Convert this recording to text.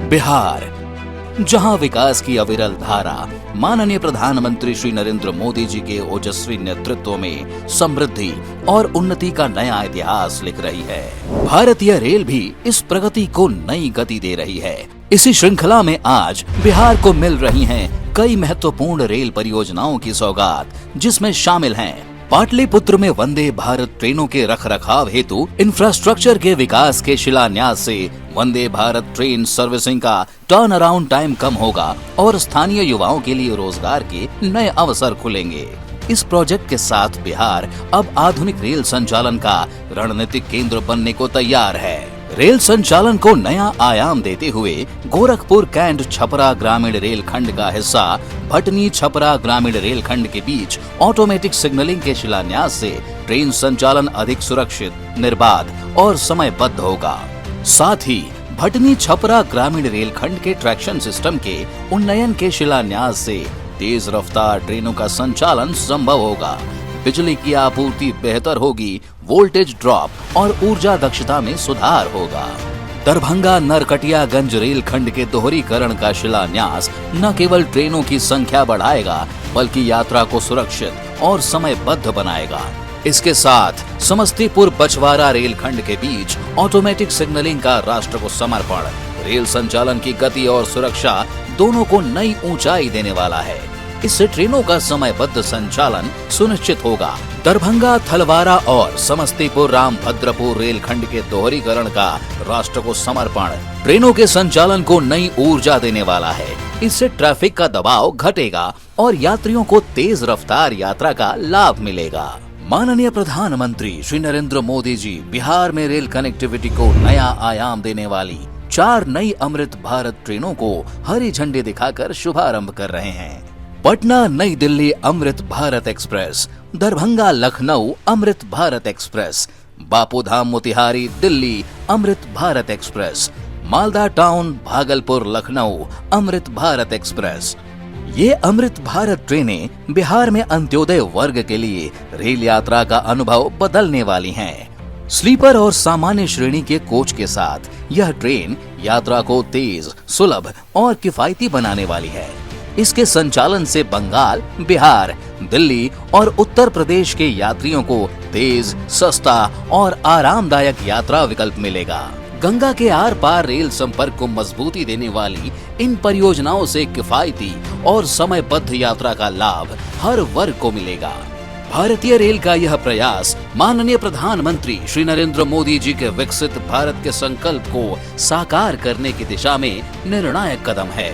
बिहार, जहां विकास की अविरल धारा माननीय प्रधानमंत्री श्री नरेंद्र मोदी जी के ओजस्वी नेतृत्व में समृद्धि और उन्नति का नया इतिहास लिख रही है। भारतीय रेल भी इस प्रगति को नई गति दे रही है। इसी श्रृंखला में आज बिहार को मिल रही हैं कई महत्वपूर्ण रेल परियोजनाओं की सौगात, जिसमें शामिल हैं पाटलिपुत्र में वंदे भारत ट्रेनों के रखरखाव हेतु इंफ्रास्ट्रक्चर के विकास के शिलान्यास से वंदे भारत ट्रेन सर्विसिंग का टर्न अराउंड टाइम कम होगा और स्थानीय युवाओं के लिए रोजगार के नए अवसर खुलेंगे। इस प्रोजेक्ट के साथ बिहार अब आधुनिक रेल संचालन का रणनीतिक केंद्र बनने को तैयार है। रेल संचालन को नया आयाम देते हुए गोरखपुर कैंट छपरा ग्रामीण रेल खंड का हिस्सा भटनी छपरा ग्रामीण रेल खंड के बीच ऑटोमेटिक सिग्नलिंग के शिलान्यास से ट्रेन संचालन अधिक सुरक्षित, निर्बाध और समयबद्ध होगा। साथ ही भटनी छपरा ग्रामीण रेल खंड के ट्रैक्शन सिस्टम के उन्नयन के शिलान्यास से तेज रफ्तार ट्रेनों का संचालन संभव होगा। बिजली की आपूर्ति बेहतर होगी, वोल्टेज ड्रॉप और ऊर्जा दक्षता में सुधार होगा। दरभंगा नरकटियागंज रेल खंड के दोहरीकरण का शिलान्यास न केवल ट्रेनों की संख्या बढ़ाएगा, बल्कि यात्रा को सुरक्षित और समयबद्ध बनाएगा। इसके साथ समस्तीपुर बछवाड़ा रेल खंड के बीच ऑटोमेटिक सिग्नलिंग का राष्ट्र को समर्पण रेल संचालन की गति और सुरक्षा दोनों को नई ऊंचाई देने वाला है। इससे ट्रेनों का समयबद्ध संचालन सुनिश्चित होगा। दरभंगा थलवारा और समस्तीपुर रामभद्रपुर रेल खंड के दोहरीकरण का राष्ट्र को समर्पण ट्रेनों के संचालन को नई ऊर्जा देने वाला है। इससे ट्रैफिक का दबाव घटेगा और यात्रियों को तेज रफ्तार यात्रा का लाभ मिलेगा। माननीय प्रधानमंत्री श्री नरेंद्र मोदी जी बिहार में रेल कनेक्टिविटी को नया आयाम देने वाली 4 नई अमृत भारत ट्रेनों को हरी झंडी दिखाकर शुभारंभ कर रहे हैं। पटना नई Delhi Amrit Bharat express, Darbhanga Lucknow Amrit Bharat express, Bapudham Motihari Delhi Amrit Bharat express, Malda town Bhagalpur Lucknow Amrit Bharat express. ये अमृत भारत ट्रेनें बिहार में अंत्योदय वर्ग के लिए रेल यात्रा का अनुभव बदलने वाली हैं। स्लीपर और सामान्य श्रेणी के कोच के साथ यह ट्रेन यात्रा को तेज, सुलभ और किफायती बनाने वाली है। इसके संचालन से बंगाल, बिहार, दिल्ली और उत्तर प्रदेश के यात्रियों को तेज, सस्ता और आरामदायक यात्रा विकल्प मिलेगा। गंगा के आर पार रेल संपर्क को मजबूती देने वाली इन परियोजनाओं से किफायती और समयबद्ध यात्रा का लाभ हर वर्ग को मिलेगा। भारतीय रेल का यह प्रयास माननीय प्रधानमंत्री श्री नरेंद्र मोदी जी के विकसित भारत के संकल्प को साकार करने की दिशा में निर्णायक कदम है।